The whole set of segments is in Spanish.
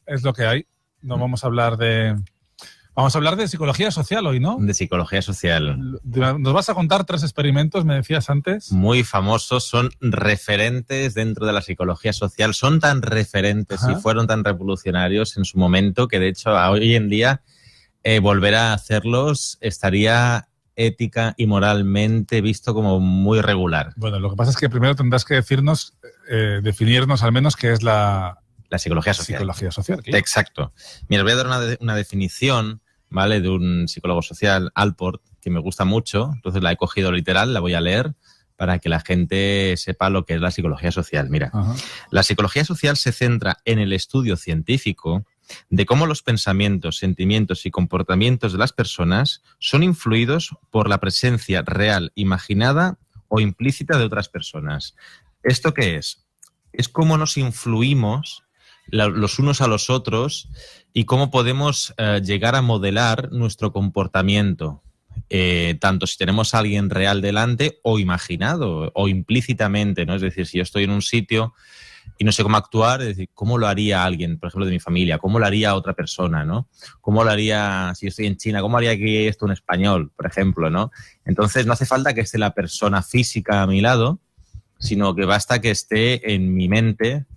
es lo que hay. No vamos a hablar de... Vamos a hablar de psicología social hoy, ¿no? De psicología social. Nos vas a contar 3 experimentos, me decías antes. Muy famosos, son referentes dentro de la psicología social. Son tan referentes y fueron tan revolucionarios en su momento que, de hecho, hoy en día volver a hacerlos estaría ética y moralmente visto como muy regular. Bueno, lo que pasa es que primero tendrás que decirnos, definirnos al menos qué es la psicología social. Psicología social, claro. Exacto. Mira, voy a dar una definición, ¿vale?, de un psicólogo social, Allport, que me gusta mucho. Entonces la he cogido literal, la voy a leer para que la gente sepa lo que es la psicología social. Mira, la psicología social se centra en el estudio científico de cómo los pensamientos, sentimientos y comportamientos de las personas son influidos por la presencia real, imaginada o implícita de otras personas. ¿Esto qué es? Es cómo nos influimos los unos a los otros y cómo podemos llegar a modelar nuestro comportamiento, tanto si tenemos a alguien real delante o imaginado o implícitamente, ¿no? Es decir, si yo estoy en un sitio y no sé cómo actuar, es decir, ¿cómo lo haría alguien, por ejemplo, de mi familia? ¿Cómo lo haría otra persona, no? ¿Cómo lo haría, si yo estoy en China, cómo haría que esto un español, por ejemplo, ¿no? Entonces, no hace falta que esté la persona física a mi lado, sino que basta que esté en mi mente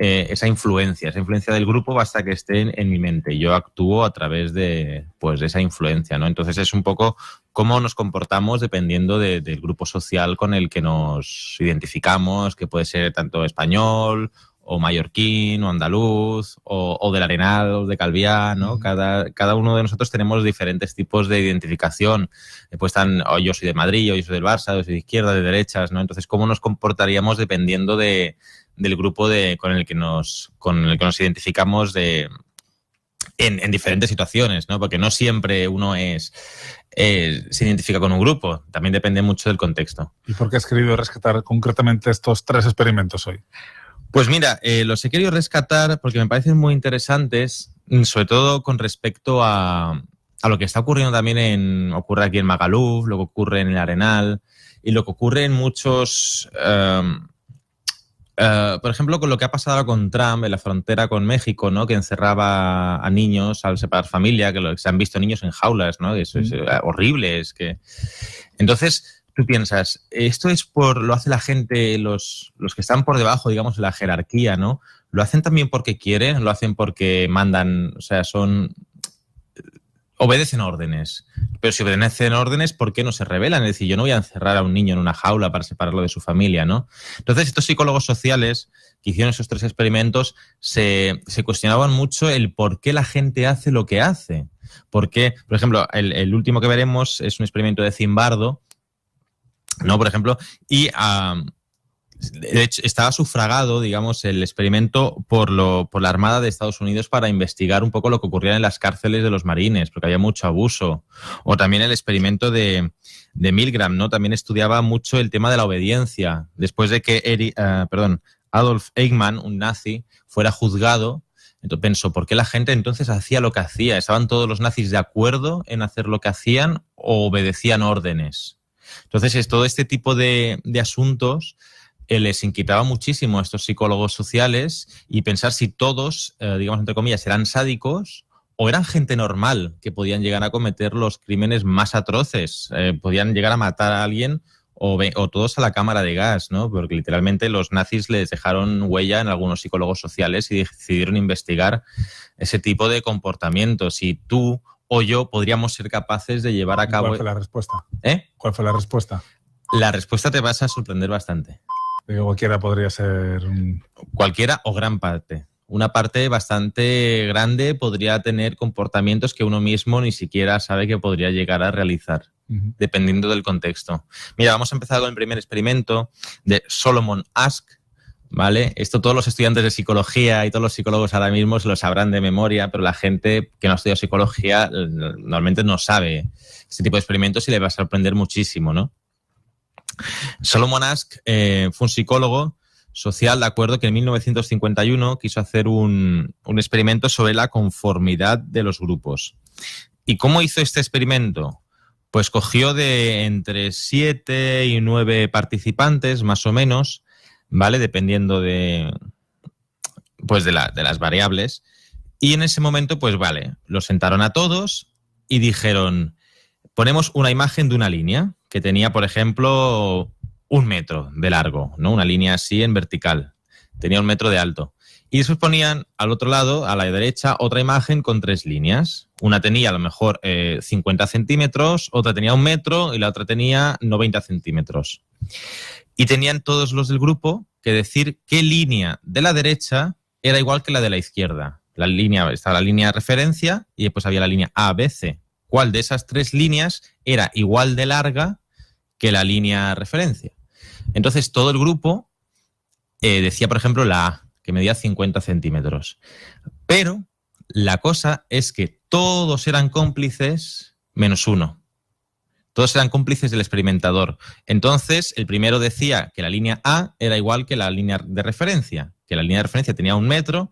esa influencia del grupo, basta que esté en mi mente. Yo actúo a través de esa influencia, ¿no? Entonces es un poco cómo nos comportamos dependiendo del grupo social con el que nos identificamos, que puede ser tanto español o mallorquín o andaluz o del Arenal o de Calviá, ¿no? Cada uno de nosotros tenemos diferentes tipos de identificación. Después están, yo soy de Madrid, yo soy del Barça, yo soy de izquierda, de derechas, ¿no? Entonces, ¿cómo nos comportaríamos dependiendo del grupo con el que nos identificamos en diferentes situaciones, ¿no? Porque no siempre uno se identifica con un grupo, también depende mucho del contexto. ¿Y por qué has querido rescatar concretamente estos 3 experimentos hoy? Pues mira, los he querido rescatar porque me parecen muy interesantes, sobre todo con respecto a lo que está ocurriendo también ocurre aquí en Magaluf, lo que ocurre en el Arenal y lo que ocurre en muchos... por ejemplo, con lo que ha pasado con Trump en la frontera con México, ¿no? Que encerraba a niños al separar familia, que se han visto niños en jaulas, ¿no? Eso es horrible. Entonces, tú piensas, esto lo hace la gente, los que están por debajo, digamos, de la jerarquía, ¿no? ¿Lo hacen también porque quieren? ¿Lo hacen porque mandan? O sea, obedecen órdenes. Pero si obedecen órdenes, ¿por qué no se rebelan? Es decir, yo no voy a encerrar a un niño en una jaula para separarlo de su familia, ¿no? Entonces, estos psicólogos sociales que hicieron esos 3 experimentos se cuestionaban mucho el por qué la gente hace lo que hace. Porque, por ejemplo, el último que veremos es un experimento de Zimbardo, ¿no? Por ejemplo, y de hecho estaba sufragado, digamos, el experimento por la Armada de Estados Unidos para investigar un poco lo que ocurría en las cárceles de los marines, porque había mucho abuso. O también el experimento de Milgram, ¿no? También estudiaba mucho el tema de la obediencia. Después de que Adolf Eichmann, un nazi, fuera juzgado, entonces pensó, ¿por qué la gente entonces hacía lo que hacía? ¿Estaban todos los nazis de acuerdo en hacer lo que hacían o obedecían órdenes? Entonces, todo este tipo de asuntos les inquietaba muchísimo a estos psicólogos sociales y pensar si todos, digamos, entre comillas, eran sádicos o eran gente normal que podían llegar a cometer los crímenes más atroces, podían llegar a matar a alguien o todos a la cámara de gas, ¿no? Porque literalmente los nazis les dejaron huella en algunos psicólogos sociales y decidieron investigar ese tipo de comportamientos. Si tú o yo podríamos ser capaces de llevar a cabo... ¿Cuál fue la respuesta? ¿Cuál fue la respuesta? La respuesta te vas a sorprender bastante. Cualquiera podría ser... Cualquiera o gran parte. Una parte bastante grande podría tener comportamientos que uno mismo ni siquiera sabe que podría llegar a realizar, dependiendo del contexto. Mira, vamos a empezar con el primer experimento de Solomon Asch, ¿vale? Esto todos los estudiantes de psicología y todos los psicólogos ahora mismo se lo sabrán de memoria, pero la gente que no ha estudiado psicología normalmente no sabe este tipo de experimentos y le va a sorprender muchísimo, ¿no? Solomon Asch fue un psicólogo social, de acuerdo, que en 1951 quiso hacer un experimento sobre la conformidad de los grupos. ¿Y cómo hizo este experimento? Pues cogió de entre 7 y 9 participantes, más o menos, ¿vale? Dependiendo de las variables. Y en ese momento, pues vale, los sentaron a todos y dijeron, ponemos una imagen de una línea que tenía, por ejemplo, 1 metro de largo, ¿no? Una línea así en vertical. Tenía 1 metro de alto. Y después ponían al otro lado, a la derecha, otra imagen con 3 líneas. Una tenía a lo mejor 50 centímetros, otra tenía 1 metro y la otra tenía 90 centímetros. Y tenían todos los del grupo que decir qué línea de la derecha era igual que la de la izquierda. Estaba la línea de referencia y después había la línea A, B, C. ¿Cuál de esas 3 líneas era igual de larga que la línea de referencia? Entonces todo el grupo decía, por ejemplo, la A, que medía 50 centímetros. Pero la cosa es que todos eran cómplices menos uno. Todos eran cómplices del experimentador. Entonces, el primero decía que la línea A era igual que la línea de referencia, que la línea de referencia tenía 1 metro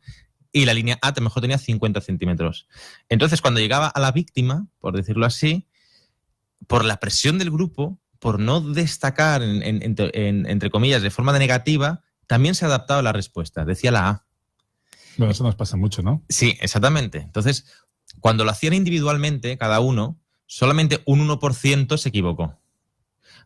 y la línea A a lo mejor tenía 50 centímetros. Entonces, cuando llegaba a la víctima, por decirlo así, por la presión del grupo, por no destacar, entre comillas, de forma negativa, también se adaptaba la respuesta. Decía la A. Bueno, eso nos pasa mucho, ¿no? Sí, exactamente. Entonces, cuando lo hacían individualmente, cada uno, solamente un 1% se equivocó.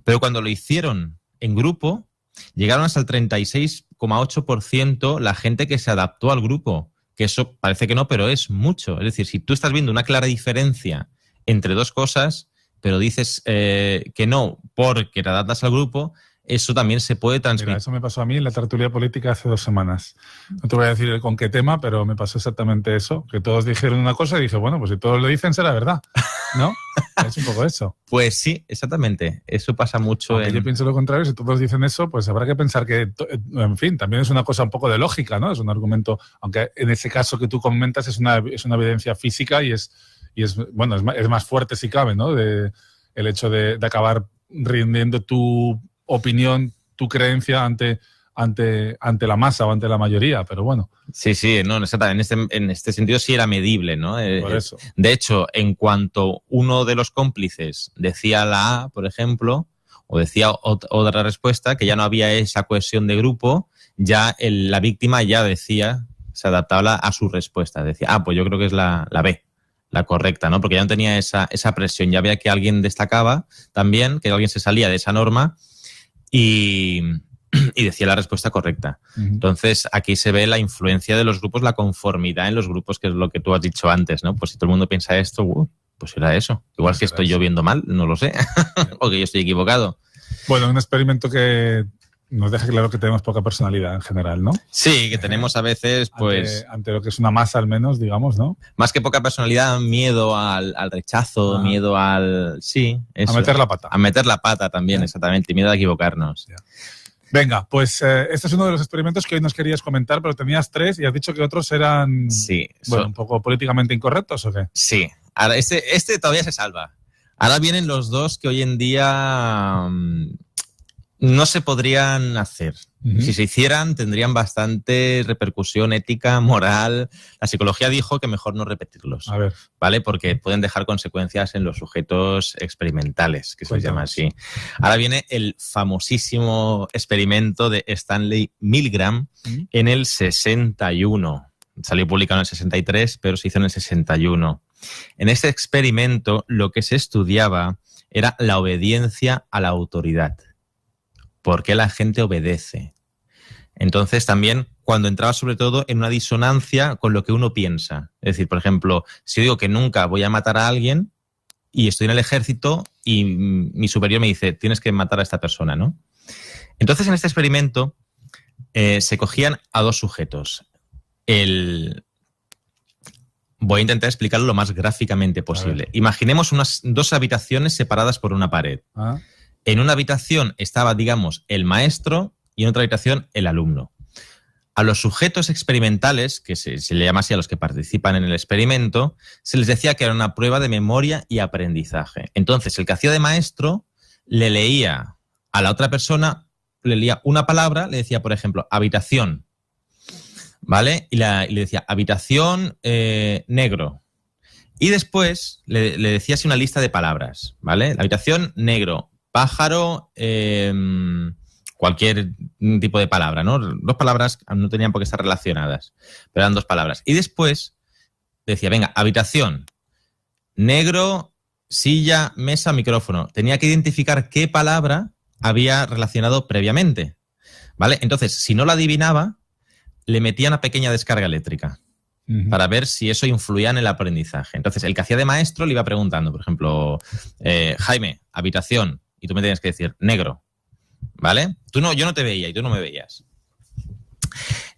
Pero cuando lo hicieron en grupo, llegaron hasta el 36,8% la gente que se adaptó al grupo. Que eso parece que no, pero es mucho. Es decir, si tú estás viendo una clara diferencia entre 2 cosas, pero dices que no porque te adaptas al grupo, eso también se puede transmitir. Mira, eso me pasó a mí en la tertulia política hace 2 semanas. No te voy a decir con qué tema, pero me pasó exactamente eso, que todos dijeron una cosa y dije, bueno, pues si todos lo dicen será verdad, ¿no? Es un poco eso. Pues sí, exactamente. Eso pasa mucho. Aunque yo pienso lo contrario, si todos dicen eso, pues habrá que pensar que, en fin, también es una cosa un poco de lógica, ¿no? Es un argumento, aunque en ese caso que tú comentas es una evidencia física y es bueno, es más fuerte si cabe, ¿no? El hecho de acabar rindiendo tu opinión, tu creencia ante la masa o ante la mayoría, pero bueno. Sí, no, exactamente. En este sentido sí era medible, ¿no? Por eso. De hecho, en cuanto uno de los cómplices decía la A, por ejemplo, o decía otra respuesta, que ya no había esa cohesión de grupo, ya la víctima ya decía, se adaptaba a su respuesta. Decía, pues yo creo que es la B, la correcta, ¿no? Porque ya no tenía esa presión, ya veía que alguien destacaba también, que alguien se salía de esa norma y decía la respuesta correcta. Entonces, aquí se ve la influencia de los grupos, la conformidad en los grupos, que es lo que tú has dicho antes, ¿no? Pues si todo el mundo piensa esto, pues era eso. Igual que estoy yo viendo mal, no lo sé. O que yo estoy equivocado. Bueno, un experimento que nos deja claro que tenemos poca personalidad en general, ¿no? Sí, que tenemos a veces, pues... Ante lo que es una masa, al menos, digamos, ¿no? Más que poca personalidad, miedo al rechazo, miedo al... Sí, eso. A meter la pata. A meter la pata también, exactamente. Y miedo a equivocarnos. Ya. Venga, pues este es uno de los experimentos que hoy nos querías comentar, pero tenías 3 y has dicho que otros eran un poco políticamente incorrectos, ¿o qué? Sí. Ahora, este todavía se salva. Ahora vienen los 2 que hoy en día no se podrían hacer. Si se hicieran, tendrían bastante repercusión ética, moral. La psicología dijo que mejor no repetirlos. A ver. ¿Vale? Porque pueden dejar consecuencias en los sujetos experimentales, que se les llama así. Ahora viene el famosísimo experimento de Stanley Milgram en el 61. Salió publicado en el 63, pero se hizo en el 61. En este experimento, lo que se estudiaba era la obediencia a la autoridad. ¿Por qué la gente obedece? Entonces, también cuando entraba sobre todo en una disonancia con lo que uno piensa. Es decir, por ejemplo, si yo digo que nunca voy a matar a alguien y estoy en el ejército y mi superior me dice, tienes que matar a esta persona, ¿no? Entonces, en este experimento se cogían a 2 sujetos. Voy a intentar explicarlo lo más gráficamente posible. Imaginemos unas 2 habitaciones separadas por una pared. En una habitación estaba, digamos, el maestro y en otra habitación el alumno. A los sujetos experimentales, que se le llama así a los que participan en el experimento, se les decía que era una prueba de memoria y aprendizaje. Entonces, el que hacía de maestro le leía a la otra persona, le leía una palabra, le decía, por ejemplo, habitación, ¿vale? Y le decía, habitación negro. Y después le decía así una lista de palabras, ¿vale? La habitación negro, pájaro, cualquier tipo de palabra, ¿no? 2 palabras no tenían por qué estar relacionadas, pero eran 2 palabras. Y después decía, venga, habitación, negro, silla, mesa, micrófono. Tenía que identificar qué palabra había relacionado previamente, ¿vale? Entonces, si no la adivinaba, le metía una pequeña descarga eléctrica para ver si eso influía en el aprendizaje. Entonces, el que hacía de maestro le iba preguntando, por ejemplo, Jaime, habitación, y tú me tenías que decir negro, ¿vale? Yo no te veía y tú no me veías.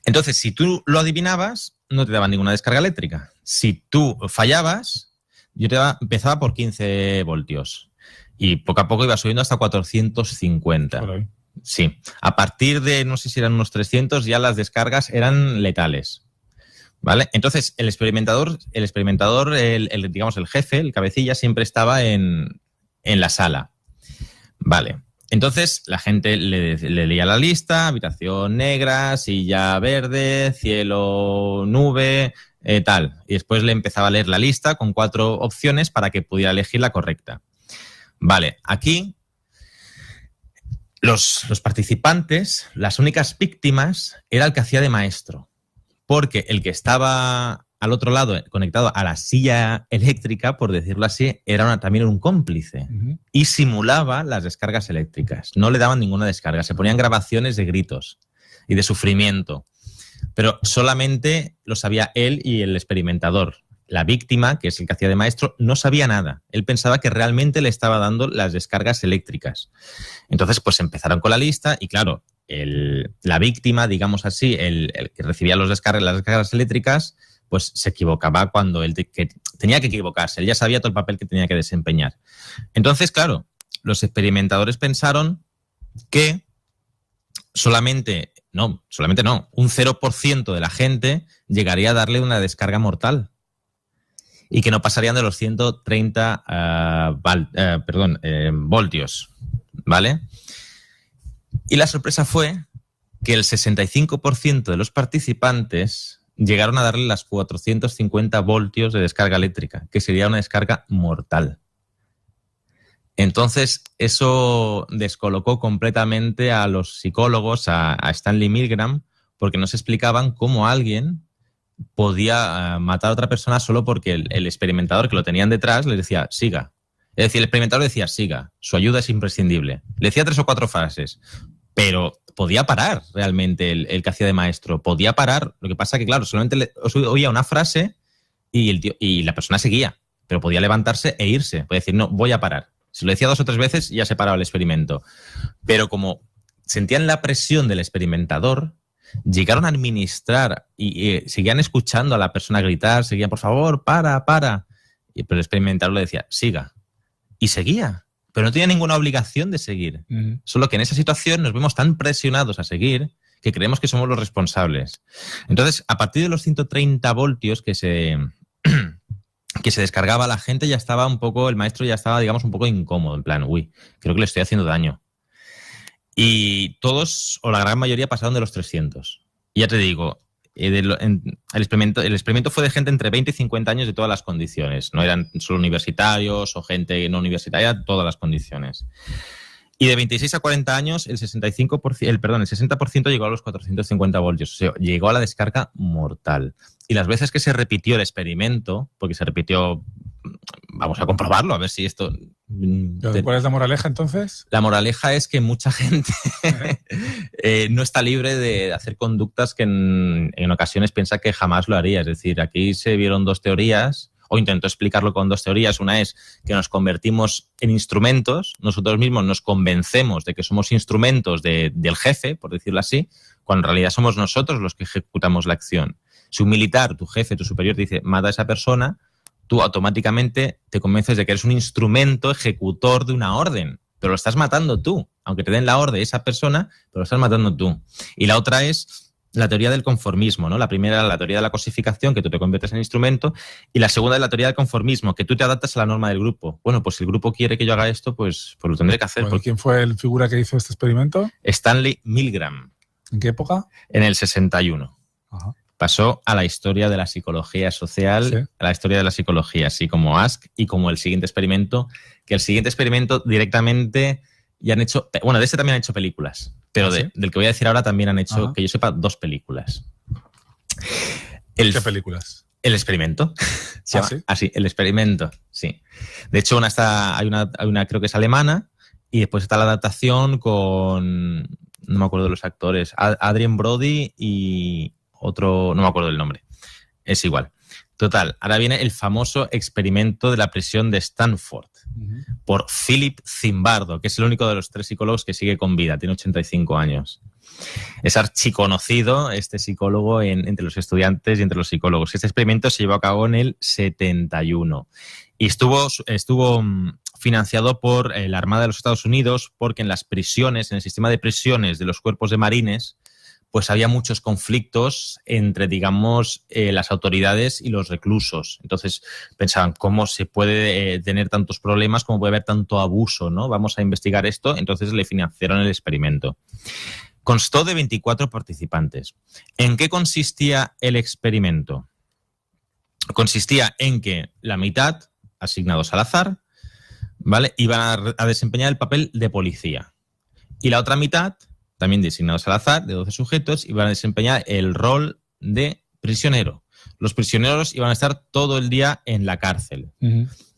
Entonces, si tú lo adivinabas, no te daba ninguna descarga eléctrica. Si tú fallabas, empezaba por 15 voltios y poco a poco iba subiendo hasta 450. Sí. A partir de, no sé si eran unos 300, ya las descargas eran letales. ¿Vale? Entonces, el experimentador, digamos, el jefe, el cabecilla, siempre estaba en la sala. Vale. Entonces, la gente le leía la lista, habitación negra, silla verde, cielo, nube, tal. Y después le empezaba a leer la lista con 4 opciones para que pudiera elegir la correcta. Vale, aquí los participantes, las únicas víctimas, era el que hacía de maestro. Porque el que estaba al otro lado, conectado a la silla eléctrica, por decirlo así, era también un cómplice. Y simulaba las descargas eléctricas. No le daban ninguna descarga. Se ponían grabaciones de gritos y de sufrimiento. Pero solamente lo sabía él y el experimentador. La víctima, que es el que hacía de maestro, no sabía nada. Él pensaba que realmente le estaba dando las descargas eléctricas. Entonces, pues empezaron con la lista y, claro, la víctima, digamos así, el que recibía las descargas eléctricas, pues se equivocaba cuando él tenía que equivocarse. Él ya sabía todo el papel que tenía que desempeñar. Entonces, claro, los experimentadores pensaron que solamente no, un 0% de la gente llegaría a darle una descarga mortal y que no pasarían de los 130 voltios, ¿vale? Y la sorpresa fue que el 65% de los participantes llegaron a darle las 450 voltios de descarga eléctrica, que sería una descarga mortal. Entonces, eso descolocó completamente a los psicólogos, a Stanley Milgram, porque no se explicaban cómo alguien podía matar a otra persona solo porque el experimentador que lo tenían detrás le decía, siga. Es decir, el experimentador decía, siga, su ayuda es imprescindible. Le decía 3 o 4 frases, pero podía parar realmente el que hacía de maestro. Podía parar, lo que pasa que, claro, solamente oía una frase y la persona seguía, pero podía levantarse e irse. Podía decir, no, voy a parar. Si lo decía 2 o 3 veces, ya se paraba el experimento. Pero como sentían la presión del experimentador, llegaron a administrar y seguían escuchando a la persona gritar, seguían, por favor, para. Pero el experimentador le decía, siga. Y seguía, pero no tenía ninguna obligación de seguir. Solo que en esa situación nos vemos tan presionados a seguir que creemos que somos los responsables. Entonces, a partir de los 130 voltios que se descargaba la gente, ya estaba un poco, el maestro ya estaba, digamos, un poco incómodo, en plan, uy, creo que le estoy haciendo daño. Y todos, o la gran mayoría, pasaron de los 300. Y ya te digo, el experimento fue de gente entre 20 y 50 años de todas las condiciones. No eran solo universitarios o gente no universitaria, todas las condiciones. Y de 26 a 40 años, el 60% llegó a los 450 voltios. O sea, llegó a la descarga mortal. Y las veces que se repitió el experimento, porque se repitió, vamos a comprobarlo, a ver si esto... ¿Cuál es la moraleja, entonces? La moraleja es que mucha gente no está libre de hacer conductas que en ocasiones piensa que jamás lo haría. Es decir, aquí se vieron 2 teorías, o intentó explicarlo con 2 teorías. Una es que nos convertimos en instrumentos, nosotros mismos nos convencemos de que somos instrumentos del jefe, por decirlo así, cuando en realidad somos nosotros los que ejecutamos la acción. Si un militar, tu jefe, tu superior, te dice, mata a esa persona, tú automáticamente te convences de que eres un instrumento ejecutor de una orden, pero lo estás matando tú. Aunque te den la orden esa persona, pero lo estás matando tú. Y la otra es la teoría del conformismo, ¿no? La primera era la teoría de la cosificación, que tú te conviertes en instrumento, y la segunda es la teoría del conformismo, que tú te adaptas a la norma del grupo. Bueno, pues si el grupo quiere que yo haga esto, pues lo tendré que hacer. Bueno, ¿quién fue el figura que hizo este experimento? Stanley Milgram. ¿En qué época? En el 61. Ajá. Pasó a la historia de la psicología social, sí. A la historia de la psicología, así como Ask y como el siguiente experimento, que el siguiente experimento directamente ya han hecho, bueno, de este también han hecho películas, pero ¿sí? Del que voy a decir ahora también han hecho, que yo sepa, 2 películas. ¿Qué películas? El experimento. Se llama ¿sí? Así, el experimento, sí. De hecho, hay una creo que es alemana, y después está la adaptación con, no me acuerdo de los actores, Adrien Brody y otro, no me acuerdo del nombre. Es igual. Total, ahora viene el famoso experimento de la prisión de Stanford por Philip Zimbardo, que es el único de los 3 psicólogos que sigue con vida, tiene 85 años. Es archiconocido este psicólogo entre los estudiantes y entre los psicólogos. Este experimento se llevó a cabo en el 71 y estuvo financiado por la Armada de los Estados Unidos, porque en las prisiones, en el sistema de prisiones de los cuerpos de marines, pues había muchos conflictos entre, digamos, las autoridades y los reclusos. Entonces pensaban, ¿cómo se puede tener tantos problemas? ¿Cómo puede haber tanto abuso? ¿No? Vamos a investigar esto. Entonces le financiaron el experimento. Constó de 24 participantes. ¿En qué consistía el experimento? Consistía en que la mitad, asignados al azar, ¿vale?, iban a desempeñar el papel de policía. Y la otra mitad, también designados al azar, de 12 sujetos, iban a desempeñar el rol de prisionero. Los prisioneros iban a estar todo el día en la cárcel.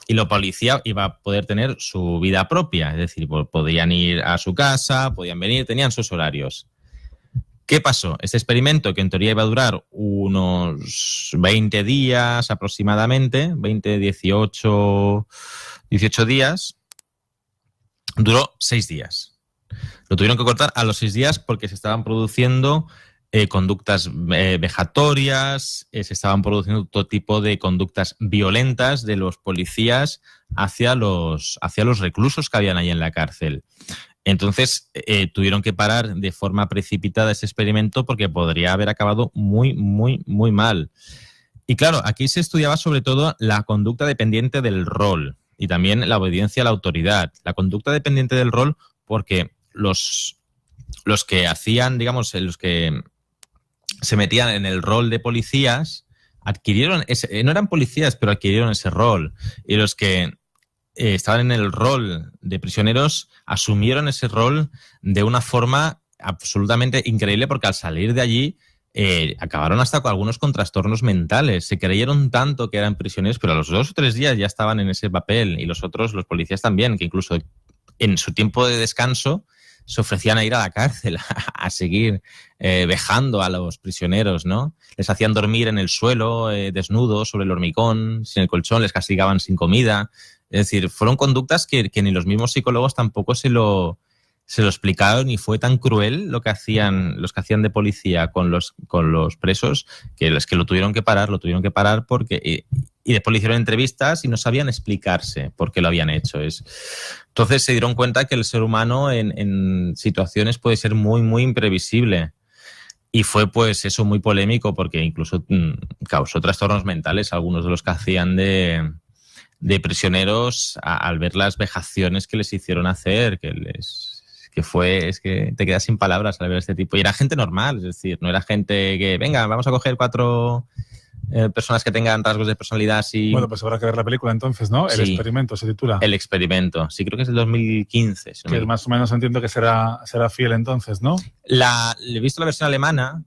Y la policía iba a poder tener su vida propia, es decir, podían ir a su casa, podían venir, tenían sus horarios. ¿Qué pasó? Este experimento, que en teoría iba a durar unos 20 días aproximadamente, 18 días, duró 6 días. Lo tuvieron que cortar a los 6 días porque se estaban produciendo conductas vejatorias, se estaban produciendo todo tipo de conductas violentas de los policías hacia los reclusos que habían ahí en la cárcel. Entonces tuvieron que parar de forma precipitada ese experimento porque podría haber acabado muy, muy, muy mal. Y claro, aquí se estudiaba sobre todo la conducta dependiente del rol y también la obediencia a la autoridad. La conducta dependiente del rol porque los que hacían, digamos, los que se metían en el rol de policías adquirieron no eran policías, pero adquirieron ese rol. Y los que estaban en el rol de prisioneros asumieron ese rol de una forma absolutamente increíble, porque al salir de allí acabaron hasta con algunos con trastornos mentales. Se creyeron tanto que eran prisioneros, pero a los 2 o 3 días ya estaban en ese papel. Y los policías también, que incluso en su tiempo de descanso se ofrecían a ir a la cárcel a seguir vejando a los prisioneros, ¿no? Les hacían dormir en el suelo, desnudos, sobre el hormigón, sin el colchón, les castigaban sin comida. Es decir, fueron conductas que ni los mismos psicólogos tampoco se lo explicaron, y fue tan cruel los que hacían de policía con los presos que lo tuvieron que parar porque... Y después le hicieron entrevistas y no sabían explicarse por qué lo habían hecho. Entonces se dieron cuenta que el ser humano en situaciones puede ser muy, muy imprevisible. Y fue pues eso, muy polémico, porque incluso causó trastornos mentales a algunos de los que hacían de prisioneros al ver las vejaciones que les hicieron hacer, es que te quedas sin palabras al ver este tipo. Y era gente normal, es decir, no era gente que, venga, vamos a coger 4... personas que tengan rasgos de personalidad así. Bueno, pues habrá que ver la película entonces, ¿no? El experimento se titula. El experimento. Sí, creo que es del 2015. Que más o menos entiendo que será fiel entonces, ¿no? He visto la versión alemana.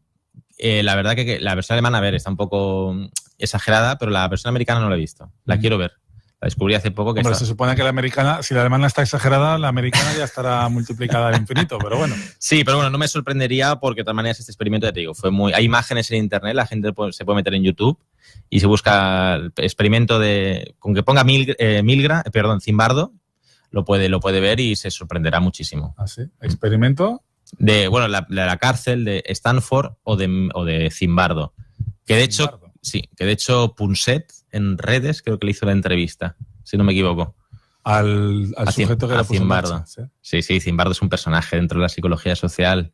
La verdad que la versión alemana, a ver, está un poco exagerada, pero la versión americana no la he visto. La quiero ver. La descubrí hace poco. Hombre, se supone que la americana, si la alemana está exagerada, la americana ya estará multiplicada al infinito, pero bueno. Sí, pero bueno, no me sorprendería porque de todas maneras este experimento, ya te digo, hay imágenes en internet, la gente se puede meter en YouTube y se busca el experimento con que ponga Zimbardo, lo puede ver y se sorprenderá muchísimo. ¿Ah, sí? ¿Experimento? De la cárcel de Stanford o de Zimbardo. Que de hecho... Sí, que de hecho Punset en redes creo que le hizo la entrevista, si no me equivoco. Al sujeto que le puso Zimbardo. Sí, Zimbardo es un personaje dentro de la psicología social.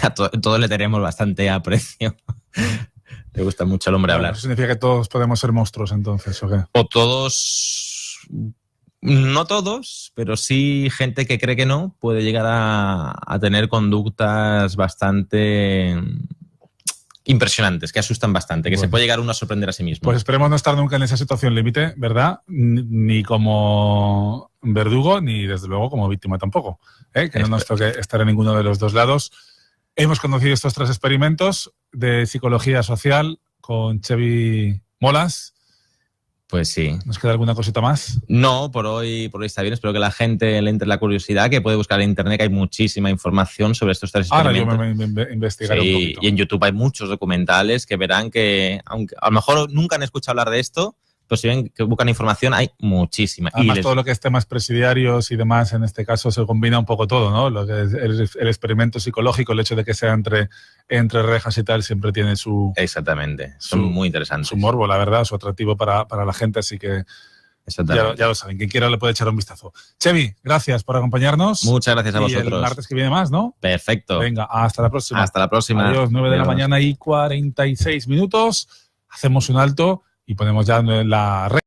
A todos le tenemos bastante aprecio. Le gusta mucho al hombre hablar. ¿Eso significa que todos podemos ser monstruos entonces, o qué? O todos... No todos, pero sí gente que cree que no puede llegar a tener conductas bastante... impresionantes, que asustan bastante, que se puede llegar uno a sorprender a sí mismo. Pues esperemos no estar nunca en esa situación límite, ¿verdad? Ni como verdugo, ni desde luego como víctima tampoco. Que no nos toque estar en ninguno de los dos lados. Hemos conocido estos 3 experimentos de psicología social con Chevy ¿Molas? Pues sí. ¿Nos queda alguna cosita más? No, por hoy está bien. Espero que la gente le entre la curiosidad, que puede buscar en internet, que hay muchísima información sobre estos 3 experimentos. Ahora yo me investigaré un poquito. Y en YouTube hay muchos documentales que verán que, aunque a lo mejor nunca han escuchado hablar de esto, pues si ven que buscan información, hay muchísima. Además, todo lo que es temas presidiarios y demás, en este caso se combina un poco todo, ¿no? Lo que es el experimento psicológico, el hecho de que sea entre rejas y tal, siempre tiene su... Exactamente, son muy interesantes. Su morbo, la verdad, su atractivo para la gente, así que ya lo saben. Quien quiera le puede echar un vistazo. Chevy, gracias por acompañarnos. Muchas gracias a vosotros. Y el martes que viene más, ¿no? Perfecto. Venga, hasta la próxima. Hasta la próxima. Adiós, 9 de la mañana y 46 minutos. Hacemos un alto y ponemos ya la red.